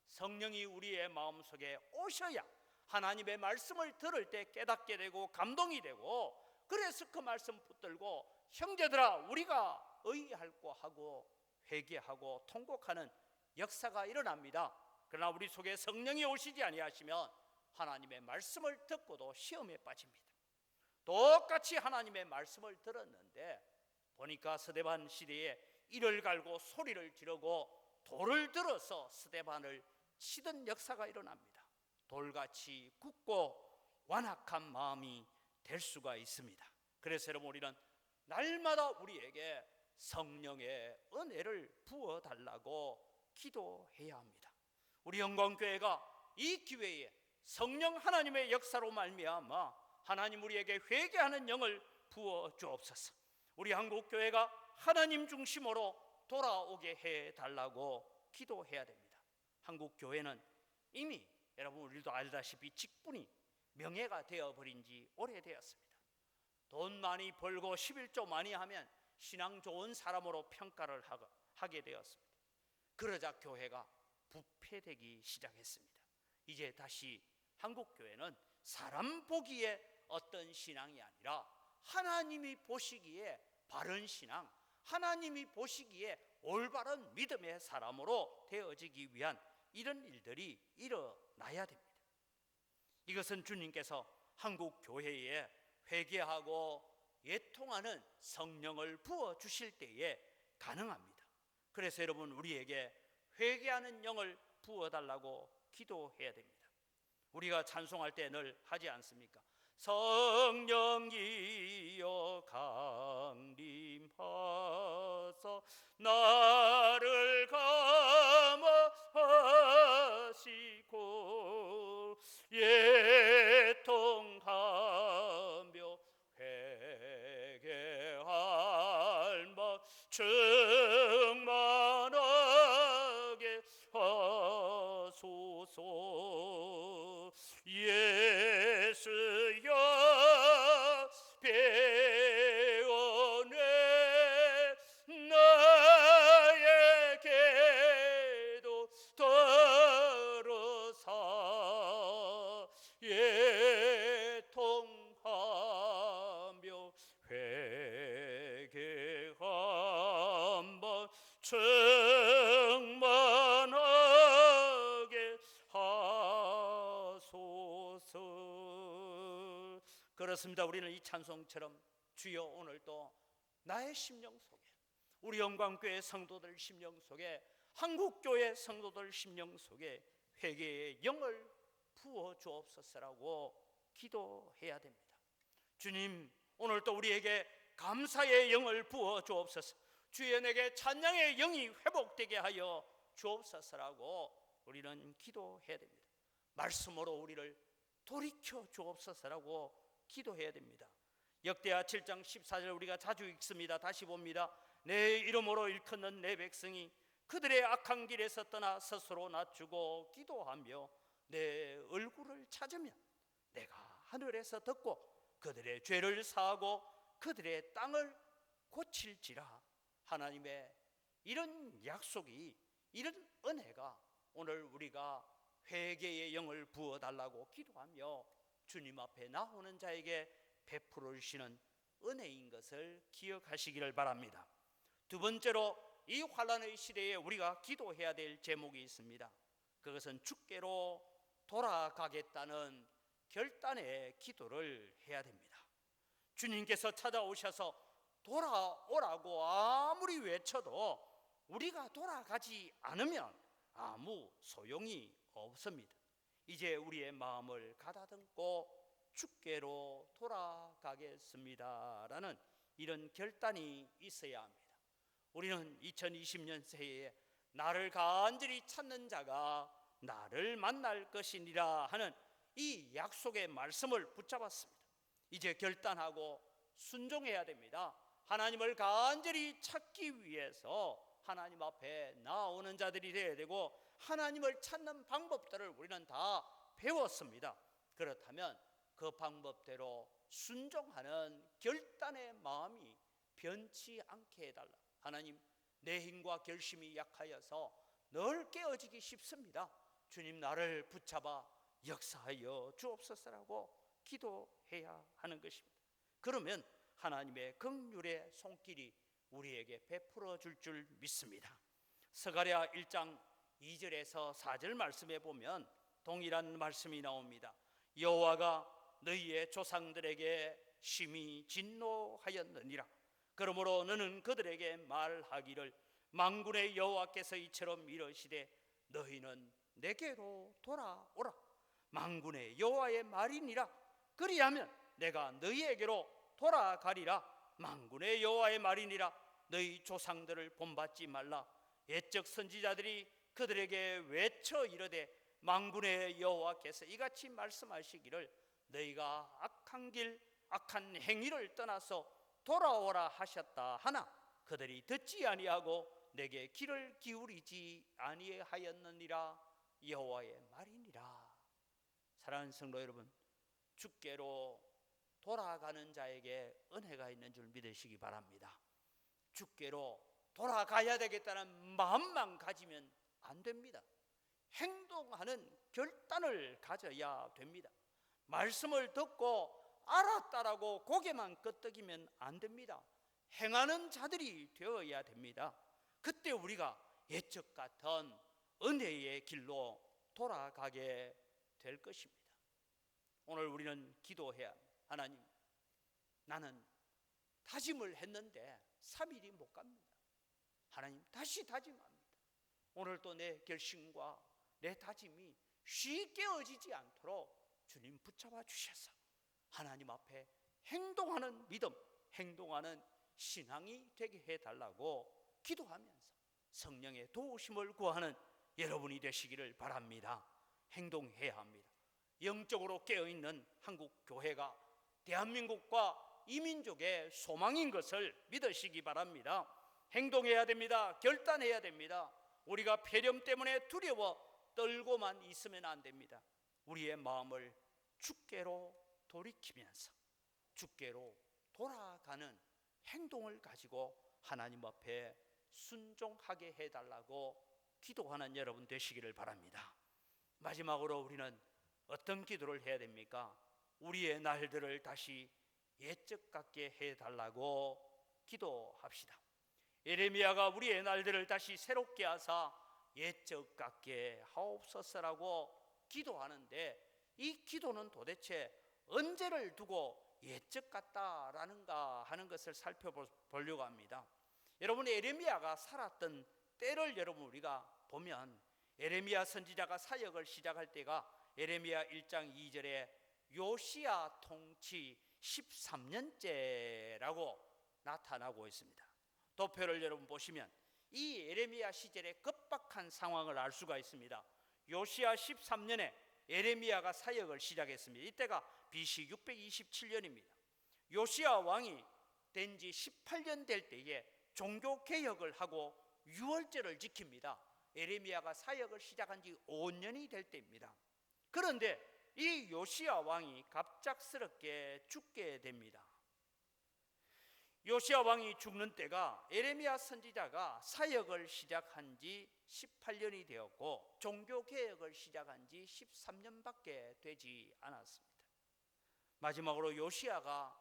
성령이 우리의 마음속에 오셔야 하나님의 말씀을 들을 때 깨닫게 되고 감동이 되고 그래서 그 말씀 붙들고 형제들아 우리가 의할고 하고 회개하고 통곡하는 역사가 일어납니다. 그러나 우리 속에 성령이 오시지 아니하시면 하나님의 말씀을 듣고도 시험에 빠집니다. 똑같이 하나님의 말씀을 들었는데 보니까 스데반 시대에 이를 갈고 소리를 지르고 돌을 들어서 스데반을 치던 역사가 일어납니다. 돌같이 굳고 완악한 마음이 될 수가 있습니다. 그래서 여러분 우리는 날마다 우리에게 성령의 은혜를 부어달라고 기도해야 합니다. 우리 영광교회가 이 기회에 성령 하나님의 역사로 말미암아 하나님 우리에게 회개하는 영을 부어 주옵소서. 우리 한국교회가 하나님 중심으로 돌아오게 해달라고 기도해야 됩니다. 한국교회는 이미 여러분 우리도 알다시피 직분이 명예가 되어버린 지 오래되었습니다. 돈 많이 벌고 11조 많이 하면 신앙 좋은 사람으로 평가를 하게 되었습니다. 그러자 교회가 부패되기 시작했습니다. 이제 다시 한국교회는 사람 보기에 어떤 신앙이 아니라 하나님이 보시기에 바른 신앙, 하나님이 보시기에 올바른 믿음의 사람으로 되어지기 위한 이런 일들이 일어나야 됩니다. 이것은 주님께서 한국교회에 회개하고 애통하는 성령을 부어주실 때에 가능합니다. 그래서 여러분 우리에게 회개하는 영을 부어달라고 기도해야 됩니다. 우리가 찬송할 때 늘 하지 않습니까? 성령이여 강림하사 나를 감화하시고 애통하며 회개할 마 충만하게 하소서. 예수여 충만하게 하소서. 그렇습니다. 우리는 이 찬송처럼 주여 오늘도 나의 심령 속에, 우리 영광교회 성도들 심령 속에, 한국교회 성도들 심령 속에 회개의 영을 부어 주옵소서라고 기도해야 됩니다. 주님, 오늘도 우리에게 감사의 영을 부어 주옵소서. 주여, 내게 찬양의 영이 회복되게 하여 주옵소서라고 우리는 기도해야 됩니다. 말씀으로 우리를 돌이켜 주옵소서라고 기도해야 됩니다. 역대하 7장 14절 우리가 자주 읽습니다. 다시 봅니다. 내 이름으로 일컫는 내 백성이 그들의 악한 길에서 떠나 스스로 낮추고 기도하며 내 얼굴을 찾으면 내가 하늘에서 듣고 그들의 죄를 사하고 그들의 땅을 고칠지라. 하나님의 이런 약속이, 이런 은혜가 오늘 우리가 회개의 영을 부어달라고 기도하며 주님 앞에 나오는 자에게 베풀어 주시는 은혜인 것을 기억하시기를 바랍니다. 두 번째로, 이 환난의 시대에 우리가 기도해야 될 제목이 있습니다. 그것은 주께로 돌아가겠다는 결단의 기도를 해야 됩니다. 주님께서 찾아오셔서 돌아오라고 아무리 외쳐도 우리가 돌아가지 않으면 아무 소용이 없습니다. 이제 우리의 마음을 가다듬고 주께로 돌아가겠습니다라는 이런 결단이 있어야 합니다. 우리는 2020년 새해에 나를 간절히 찾는 자가 나를 만날 것이니라 하는 이 약속의 말씀을 붙잡았습니다. 이제 결단하고 순종해야 됩니다. 하나님을 간절히 찾기 위해서 하나님 앞에 나오는 자들이 되어야 되고, 하나님을 찾는 방법들을 우리는 다 배웠습니다. 그렇다면 그 방법대로 순종하는 결단의 마음이 변치 않게 해달라. 하나님, 내 힘과 결심이 약하여서 늘 깨어지기 쉽습니다. 주님, 나를 붙잡아 역사하여 주옵소서라고 기도해야 하는 것입니다. 그러면 하나님의 긍휼의 손길이 우리에게 베풀어 줄 줄 믿습니다. 스가랴 1장 2절에서 4절 말씀에 보면 동일한 말씀이 나옵니다. 여호와가 너희의 조상들에게 심히 진노하였느니라. 그러므로 너는 그들에게 말하기를 만군의 여호와께서 이처럼 이르시되 너희는 내게로 돌아오라. 만군의 여호와의 말이니라. 그리하면 내가 너희에게로 돌아가리라. 만군의 여호와의 말이니라. 너희 조상들을 본받지 말라. 옛적 선지자들이 그들에게 외쳐 이르되 만군의 여호와께서 이같이 말씀하시기를 너희가 악한 길 악한 행위를 떠나서 돌아오라 하셨다 하나 그들이 듣지 아니하고 내게 귀를 기울이지 아니하였느니라. 여호와의 말이니라. 사랑하는 성도 여러분, 주께로 돌아가는 자에게 은혜가 있는 줄 믿으시기 바랍니다. 주께로 돌아가야 되겠다는 마음만 가지면 안 됩니다. 행동하는 결단을 가져야 됩니다. 말씀을 듣고 알았다라고 고개만 끄덕이면 안 됩니다. 행하는 자들이 되어야 됩니다. 그때 우리가 옛적 같은 은혜의 길로 돌아가게 될 것입니다. 오늘 우리는 기도해야 합니다. 하나님, 나는 다짐을 했는데 3일이 못 갑니다. 하나님, 다시 다짐합니다. 오늘도 내 결심과 내 다짐이 쉽게 깨어지지 않도록 주님 붙잡아 주셔서 하나님 앞에 행동하는 믿음, 행동하는 신앙이 되게 해달라고 기도하면서 성령의 도우심을 구하는 여러분이 되시기를 바랍니다. 행동해야 합니다. 영적으로 깨어있는 한국 교회가 대한민국과 이민족의 소망인 것을 믿으시기 바랍니다. 행동해야 됩니다. 결단해야 됩니다. 우리가 폐렴 때문에 두려워 떨고만 있으면 안 됩니다. 우리의 마음을 주께로 돌이키면서 주께로 돌아가는 행동을 가지고 하나님 앞에 순종하게 해달라고 기도하는 여러분 되시기를 바랍니다. 마지막으로 우리는 어떤 기도를 해야 됩니까? 우리의 날들을 다시 옛적 같게 해달라고 기도합시다. 예레미야가 우리의 날들을 다시 새롭게 하사 옛적 같게 하옵소서라고 기도하는데, 이 기도는 도대체 언제를 두고 옛적 같다라는가 하는 것을 살펴보려고 합니다. 여러분, 예레미야가 살았던 때를 여러분 우리가 보면, 예레미야 선지자가 사역을 시작할 때가 예레미야 1장 2절에 요시야 통치 13년째라고 나타나고 있습니다. 도표를 여러분 보시면 이 예레미야 시절의 급박한 상황을 알 수가 있습니다. 요시야 13년에 예레미야가 사역을 시작했습니다. 이때가 BC 627년입니다. 요시야 왕이 된 지 18년 될 때에 종교개혁을 하고 유월절을 지킵니다. 예레미야가 사역을 시작한 지 5년이 될 때입니다. 그런데 이 요시야 왕이 갑작스럽게 죽게 됩니다. 요시야 왕이 죽는 때가 예레미야 선지자가 사역을 시작한 지 18년이 되었고 종교개혁을 시작한 지 13년밖에 되지 않았습니다. 마지막으로 요시야가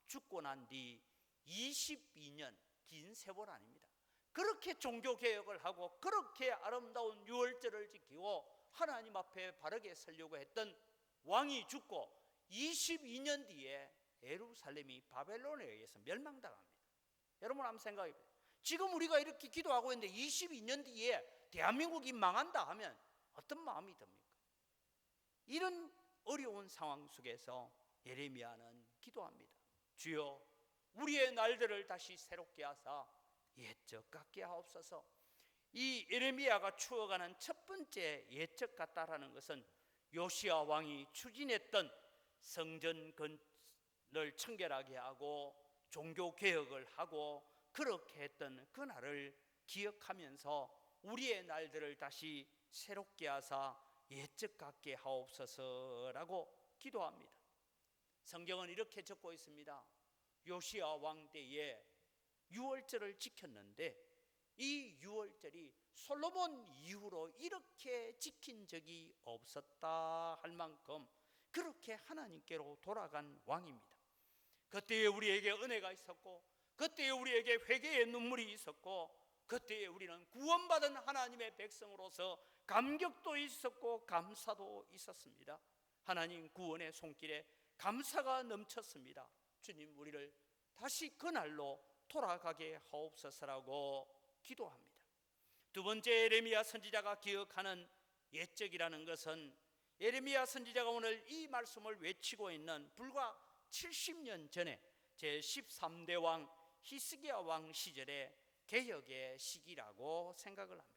죽고 난 뒤 22년, 긴 세월 아닙니다. 그렇게 종교개혁을 하고 그렇게 아름다운 유월절을 지키고 하나님 앞에 바르게 서려고 했던 왕이 죽고 22년 뒤에 예루살렘이 바벨론에 의해서 멸망당합니다. 여러분 한번 생각해 보세요. 지금 우리가 이렇게 기도하고 있는데 22년 뒤에 대한민국이 망한다 하면 어떤 마음이 듭니까? 이런 어려운 상황 속에서 예레미야는 기도합니다. 주여, 우리의 날들을 다시 새롭게 하사 옛적 같게 하옵소서. 이 예레미야가 추억하는 첫 번째 옛적 같다라는 것은 요시야 왕이 추진했던 성전 건을 청결하게 하고 종교개혁을 하고 그렇게 했던 그날을 기억하면서 우리의 날들을 다시 새롭게 하사 옛적 같게 하옵소서라고 기도합니다. 성경은 이렇게 적고 있습니다. 요시야 왕 때에 유월절을 지켰는데 이 유월절이 솔로몬 이후로 이렇게 지킨 적이 없었다 할 만큼 그렇게 하나님께로 돌아간 왕입니다. 그때에 우리에게 은혜가 있었고, 그때에 우리에게 회개의 눈물이 있었고, 그때에 우리는 구원받은 하나님의 백성으로서 감격도 있었고 감사도 있었습니다. 하나님 구원의 손길에 감사가 넘쳤습니다. 주님, 우리를 다시 그날로 돌아가게 하옵소서라고 기도합니다. 두 번째, 예레미야 선지자가 기억하는 옛적이라는 것은 예레미야 선지자가 오늘 이 말씀을 외치고 있는 불과 70년 전에 제13대 왕 히스기야 왕 시절의 개혁의 시기라고 생각을 합니다.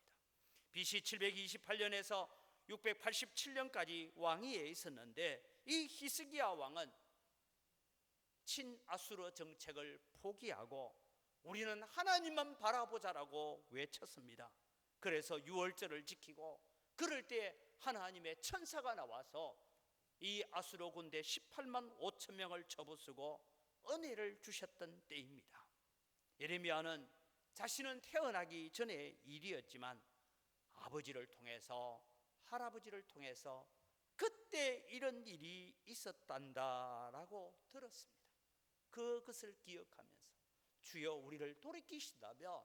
BC 728년에서 687년까지 왕위에 있었는데 이 히스기야 왕은 친아수르 정책을 포기하고 우리는 하나님만 바라보자라고 외쳤습니다. 그래서 유월절을 지키고 그럴 때 하나님의 천사가 나와서 이 아수르 군대 18만 5천 명을 쳐부수고 은혜를 주셨던 때입니다. 예레미야는 자신은 태어나기 전의 일이었지만 아버지를 통해서 할아버지를 통해서 그때 이런 일이 있었단다라고 들었습니다. 그것을 기억하면서 주여, 우리를 돌이키신다면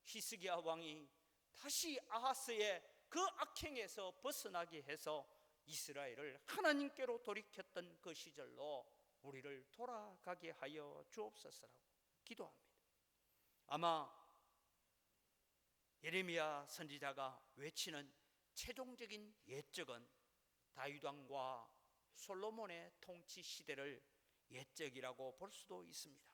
히스기야 왕이 다시 아하스의 그 악행에서 벗어나게 해서 이스라엘을 하나님께로 돌이켰던 그 시절로 우리를 돌아가게 하여 주옵소서라고 기도합니다. 아마 예레미야 선지자가 외치는 최종적인 옛적은 다윗 왕과 솔로몬의 통치 시대를 옛적이라고 볼 수도 있습니다.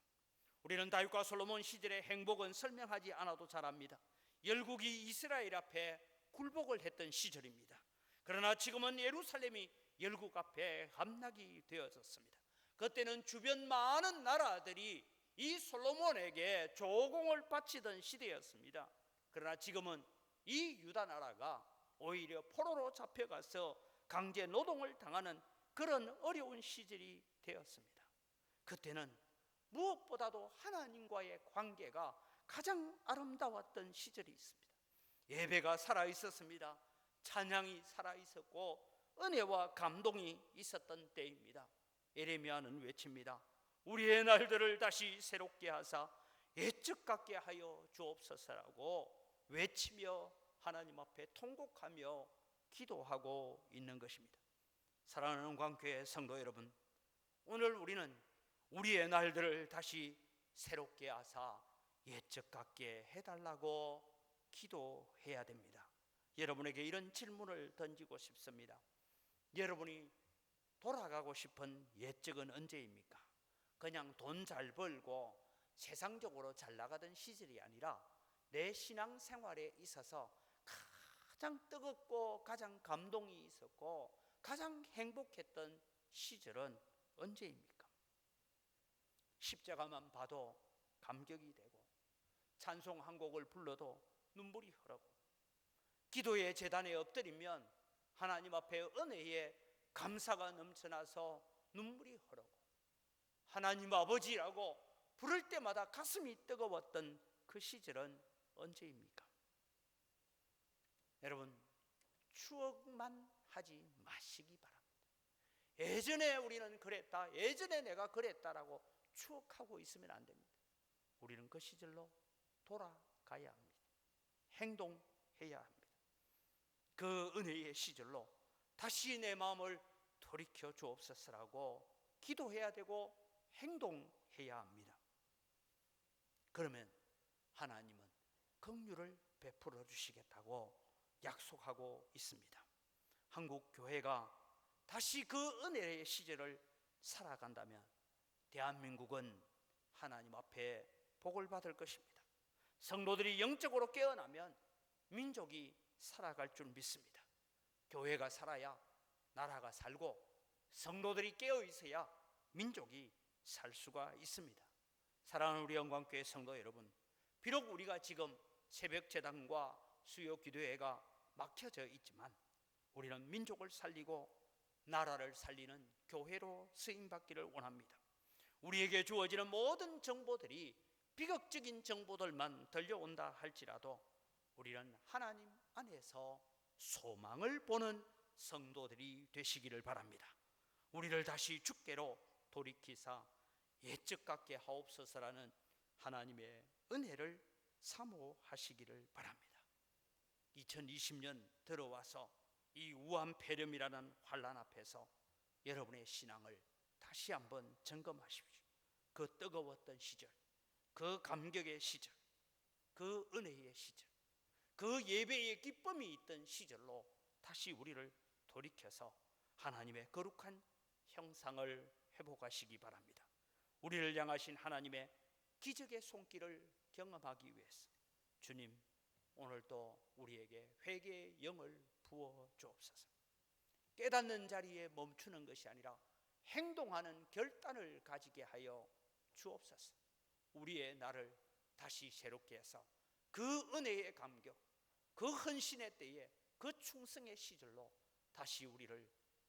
우리는 다윗과 솔로몬 시절의 행복은 설명하지 않아도 잘 압니다. 열국이 이스라엘 앞에 굴복을 했던 시절입니다. 그러나 지금은 예루살렘이 열국 앞에 함락이 되어졌습니다. 그때는 주변 많은 나라들이 이 솔로몬에게 조공을 바치던 시대였습니다. 그러나 지금은 이 유다 나라가 오히려 포로로 잡혀가서 강제 노동을 당하는 그런 어려운 시절이 되었습니다. 그때는 무엇보다도 하나님과의 관계가 가장 아름다웠던 시절이 있습니다. 예배가 살아있었습니다. 찬양이 살아있었고 은혜와 감동이 있었던 때입니다. 예레미야는 외칩니다. 우리의 날들을 다시 새롭게 하사 예적 같게 하여 주옵소서라고 외치며 하나님 앞에 통곡하며 기도하고 있는 것입니다. 사랑하는 광교회 성도 여러분, 오늘 우리는 우리의 날들을 다시 새롭게 하사 예적 같게 해달라고 기도해야 됩니다. 여러분에게 이런 질문을 던지고 싶습니다. 여러분이 돌아가고 싶은 예적은 언제입니까? 그냥 돈 잘 벌고 세상적으로 잘 나가던 시절이 아니라 내 신앙생활에 있어서 가장 뜨겁고 가장 감동이 있었고 가장 행복했던 시절은 언제입니까? 십자가만 봐도 감격이 되고 찬송 한 곡을 불러도 눈물이 흐르고 기도의 제단에 엎드리면 하나님 앞에 은혜에 감사가 넘쳐나서 눈물이 흐르고 하나님 아버지라고 부를 때마다 가슴이 뜨거웠던 그 시절은 언제입니까? 여러분, 추억만 하지 마시기 바랍니다. 예전에 우리는 그랬다, 예전에 내가 그랬다라고 추억하고 있으면 안 됩니다. 우리는 그 시절로 돌아가야 합니다. 행동해야 합니다. 그 은혜의 시절로 다시 내 마음을 돌이켜 주옵소서라고 기도해야 되고 행동해야 합니다. 그러면 하나님은 긍휼을 베풀어 주시겠다고 약속하고 있습니다. 한국 교회가 다시 그 은혜의 시절을 살아간다면 대한민국은 하나님 앞에 복을 받을 것입니다. 성도들이 영적으로 깨어나면 민족이 살아갈 줄 믿습니다. 교회가 살아야 나라가 살고 성도들이 깨어 있어야 민족이 살 수가 있습니다. 사랑하는 우리 영광교회 성도 여러분, 비록 우리가 지금 새벽 제단과 수요 기도회가 막혀져 있지만 우리는 민족을 살리고 나라를 살리는 교회로 쓰임받기를 원합니다. 우리에게 주어지는 모든 정보들이 비극적인 정보들만 들려온다 할지라도 우리는 하나님 안에서 소망을 보는 성도들이 되시기를 바랍니다. 우리를 다시 주께로 돌이키사 예적 같게 하옵소서라는 하나님의 은혜를 사모하시기를 바랍니다. 2020년 들어와서 이 우한폐렴이라는 환난 앞에서 여러분의 신앙을 다시 한번 점검하십시오. 그 뜨거웠던 시절, 그 감격의 시절, 그 은혜의 시절, 그 예배의 기쁨이 있던 시절로 다시 우리를 돌이켜서 하나님의 거룩한 형상을 회복하시기 바랍니다. 우리를 향하신 하나님의 기적의 손길을 경험하기 위해서 주님, 오늘도 우리에게 회개의 영을 부어 주옵소서. 깨닫는 자리에 멈추는 것이 아니라 행동하는 결단을 가지게 하여 주옵소서. 우리의 나를 다시 새롭게 해서 그 은혜의 감격, 그 헌신의 때에 그 충성의 시절로 다시 우리를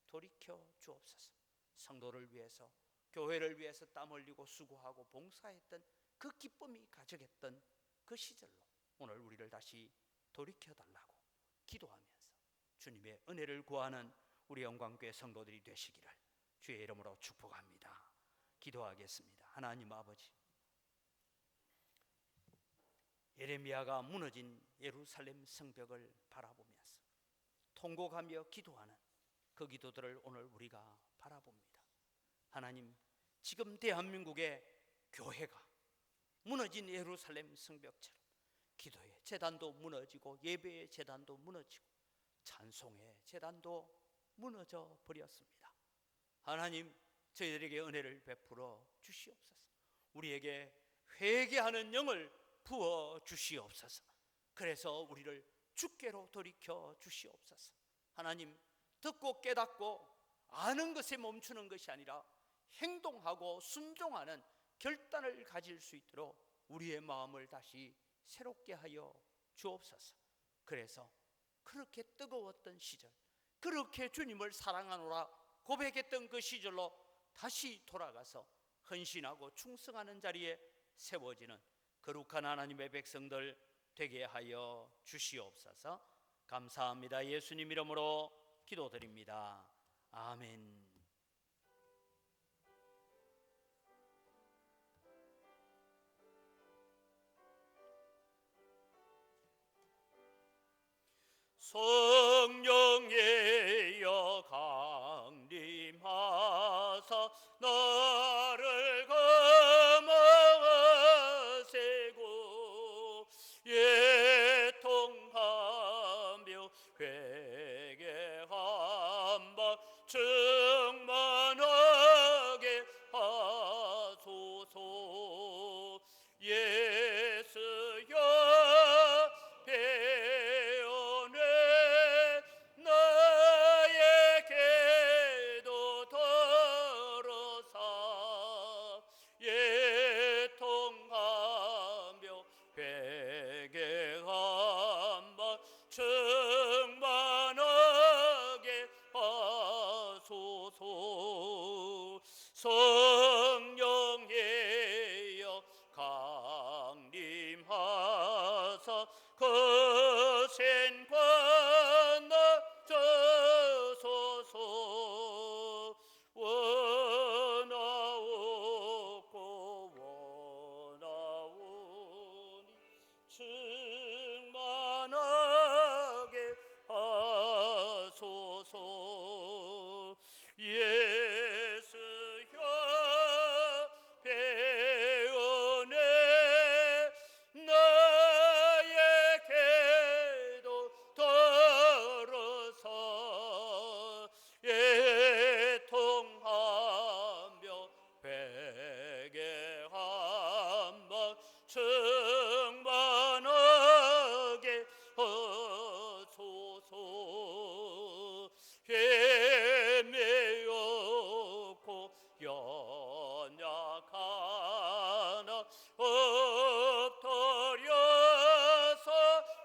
돌이켜 주옵소서. 성도를 위해서, 교회를 위해서 땀 흘리고 수고하고 봉사했던 그 기쁨이 가득했던 그 시절로 오늘 우리를 다시 돌이켜 달라고 기도하면서 주님의 은혜를 구하는 우리 영광교회 성도들이 되시기를 주의 이름으로 축복합니다. 기도하겠습니다. 하나님 아버지, 예레미야가 무너진 예루살렘 성벽을 바라보면서 통곡하며 기도하는 그 기도들을 오늘 우리가 바라봅니다. 하나님, 지금 대한민국의 교회가 무너진 예루살렘 성벽처럼 기도의 제단도 무너지고 예배의 제단도 무너지고 찬송의 제단도 무너져 버렸습니다. 하나님, 저희들에게 은혜를 베풀어 주시옵소서. 우리에게 회개하는 영을 부어 주시옵소서. 그래서 우리를 주께로 돌이켜 주시옵소서. 하나님, 듣고 깨닫고 아는 것에 멈추는 것이 아니라 행동하고 순종하는 결단을 가질 수 있도록 우리의 마음을 다시 새롭게 하여 주옵소서. 그래서 그렇게 뜨거웠던 시절, 그렇게 주님을 사랑하노라 고백했던 그 시절로 다시 돌아가서 헌신하고 충성하는 자리에 세워지는 거룩한 하나님의 백성들 되게 하여 주시옵소서. 감사합니다. 예수님 이름으로 기도드립니다. 아멘. 회개 한번 충만하게 하소서. 예수여 배우네 나의 기도 들어서 예통하며 회개 한번 충만하게 하소서. 성령이여 강림하사 거센 건너주소서. 원하옵고 원하오니 충만하게 하소서. 예수여 배우네 나의 기도 들어서 예통하며 회개 한번 충만하게 하소서. 헤매었고 연약하나 엎드려서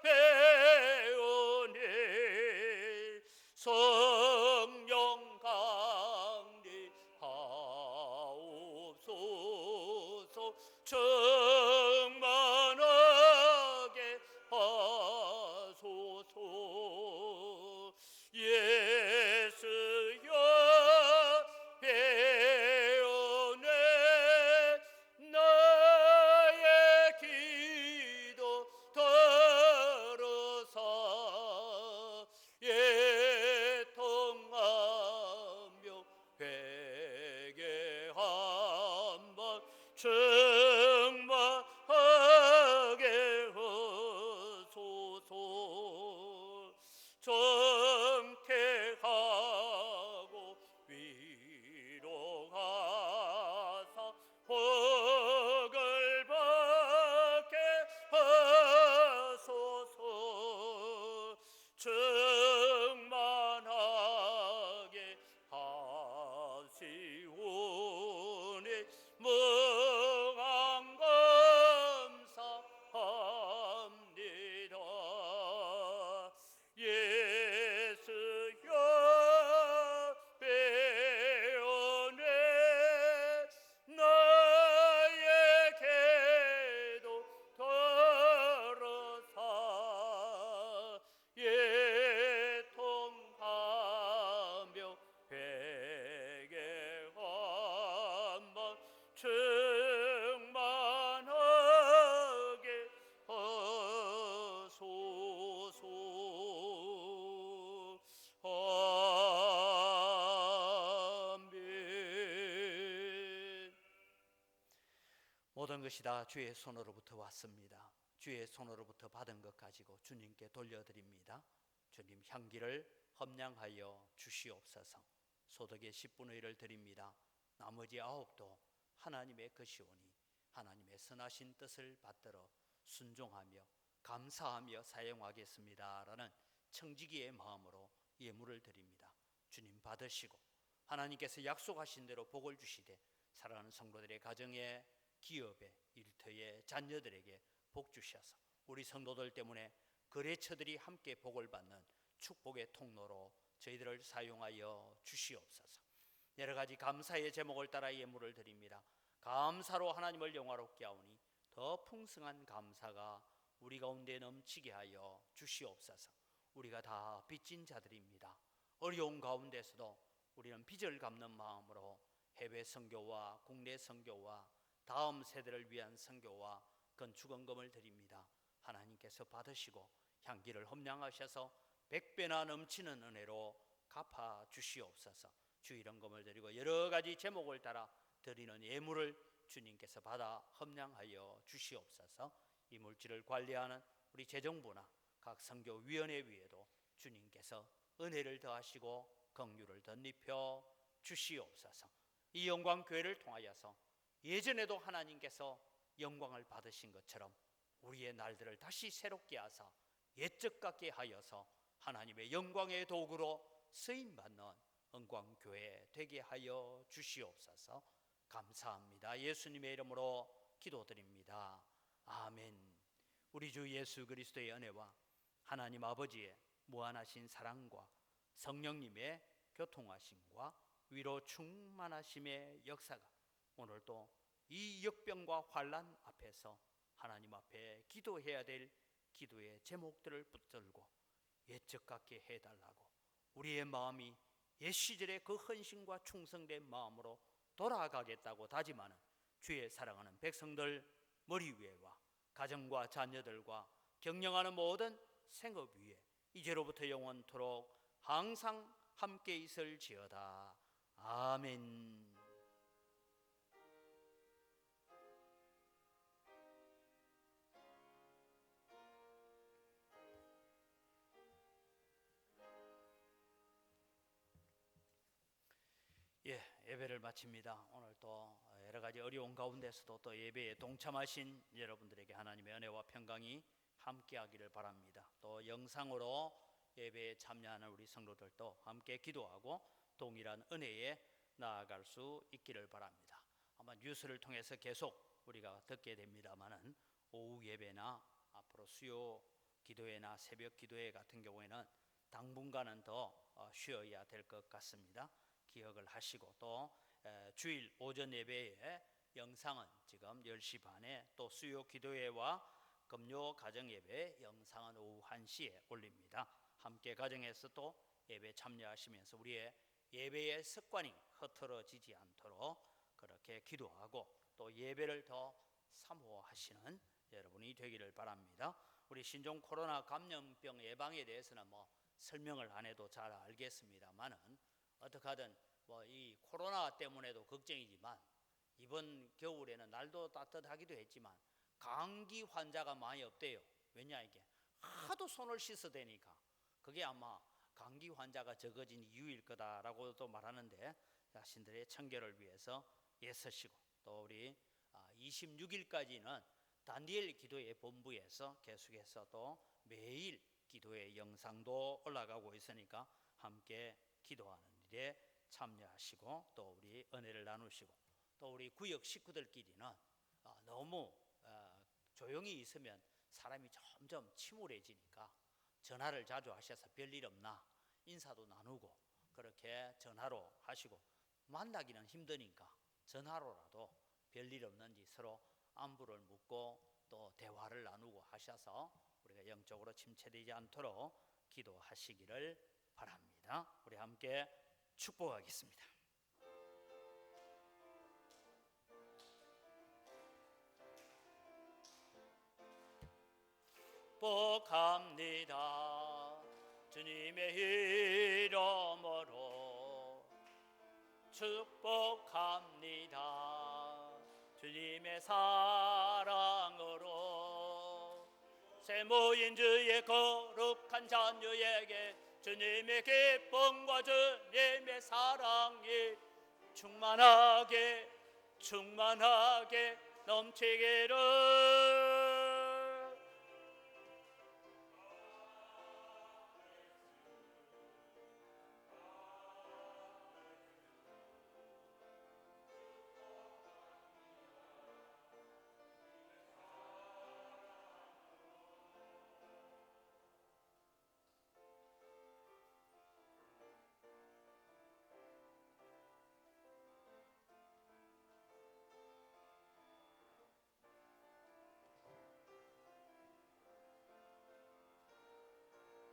배우니 성령 강림하옵소서. 충만하게 하소서. 예수여 배우네 나의 기도 들어서 예통하며 회개 한번 충만하게 하소서. 정퇴하고 위로하사 복을 받게 하소서. 충만하게 하시오니 무한 감사합니다. 예수여 배우네 나의 기도 들어서 예통하며 회개 한번 충만하게 하소서. 아멘. 모든 것이 다 주의 손으로부터 왔습니다. 주의 손으로부터 받은 것 가지고 주님께 돌려드립니다. 주님, 향기를 험량하여 주시옵소서. 소득의 10분의 1을 드립니다. 나머지 9도 하나님의 것이오니 하나님의 선하신 뜻을 받들어 순종하며 감사하며 사용하겠습니다 라는 청지기의 마음으로 예물을 드립니다. 주님 받으시고 하나님께서 약속하신 대로 복을 주시되 사랑하는 성도들의 가정에, 기업에, 일터에, 자녀들에게 복 주셔서 우리 성도들 때문에 거래처들이 함께 복을 받는 축복의 통로로 저희들을 사용하여 주시옵소서. 여러 가지 감사의 제목을 따라 예물을 드립니다. 감사로 하나님을 영화롭게 하오니 더 풍성한 감사가 우리 가운데 넘치게 하여 주시옵소서. 우리가 다 빚진 자들입니다. 어려운 가운데서도 우리는 빚을 갚는 마음으로 해외 선교와 국내 선교와 다음 세대를 위한 선교와 건축원금을 드립니다. 하나님께서 받으시고 향기를 험량하셔서 100배나 넘치는 은혜로 갚아 주시옵소서. 주일헌금을 드리고 여러 가지 제목을 따라 드리는 예물을 주님께서 받아 험량하여 주시옵소서. 이 물질을 관리하는 우리 재정부나 각 선교위원회 위에도 주님께 하나님께서 은혜를 더하시고 긍휼을 덧입혀 주시옵소서. 이 영광교회를 통하여서 예전에도 하나님께서 영광을 받으신 것처럼 우리의 날들을 다시 새롭게 하사 옛적 같게 하여서 하나님의 영광의 도구로 쓰임받는 영광교회 되게 하여 주시옵소서. 감사합니다. 예수님의 이름으로 기도드립니다. 아멘. 우리 주 예수 그리스도의 은혜와 하나님 아버지의 무한하신 사랑과 성령님의 교통하심과 위로 충만하심의 역사가 오늘도 이 역병과 환난 앞에서 하나님 앞에 기도해야 될 기도의 제목들을 붙들고 옛적 같게 해달라고 우리의 마음이 옛 시절의 그 헌신과 충성된 마음으로 돌아가겠다고 다짐하는 주의 사랑하는 백성들 머리 위에와 가정과 자녀들과 경영하는 모든 생업 위에 이제로부터 영원토록 항상 함께 있을지어다. 아멘. 예배를 마칩니다. 오늘 또 여러 가지 어려운 가운데서도 또 예배에 동참하신 여러분들에게 하나님의 은혜와 평강이 함께하기를 바랍니다. 또 영상으로 예배에 참여하는 우리 성도들도 함께 기도하고 동일한 은혜에 나아갈 수 있기를 바랍니다. 아마 뉴스를 통해서 계속 우리가 듣게 됩니다만은 오후 예배나 앞으로 수요 기도회나 새벽 기도회 같은 경우에는 당분간은 더 쉬어야 될 것 같습니다. 기억을 하시고 또 주일 오전 예배의 영상은 지금 10시 반에 또 수요 기도회와 금요 가정 예배 영상은 오후 1시에 올립니다. 함께 가정에서 또 예배 참여하시면서 우리의 예배의 습관이 흐트러지지 않도록 그렇게 기도하고 또 예배를 더 사모하시는 여러분이 되기를 바랍니다. 우리 신종 코로나 감염병 예방에 대해서는 설명을 안 해도 잘 알겠습니다만은 어떻게 하든 이 코로나 때문에도 걱정이지만 이번 겨울에는 날도 따뜻하기도 했지만 감기 환자가 많이 없대요. 왜냐 이게 하도 손을 씻어대니까 그게 아마 감기 환자가 적어진 이유일 거다라고도 말하는데 자신들의 청결을 위해서 애쓰시고 또 우리 26일까지는 다니엘 기도회 본부에서 계속해서 또 매일 기도회 영상도 올라가고 있으니까 함께 기도하는 일에 참여하시고 또 우리 은혜를 나누시고 또 우리 구역 식구들끼리는 너무 조용히 있으면 사람이 점점 침울해지니까 전화를 자주 하셔서 별일 없나 인사도 나누고 그렇게 전화로 하시고 만나기는 힘드니까 전화로라도 별일 없는지 서로 안부를 묻고 또 대화를 나누고 하셔서 우리가 영적으로 침체되지 않도록 기도하시기를 바랍니다. 우리 함께 축복하겠습니다. 축복합니다. 주님의 이름으로 축복합니다. 주님의 사랑으로 새 모인 주의 거룩한 자녀에게 주님의 기쁨과 주님의 사랑이 충만하게 넘치기를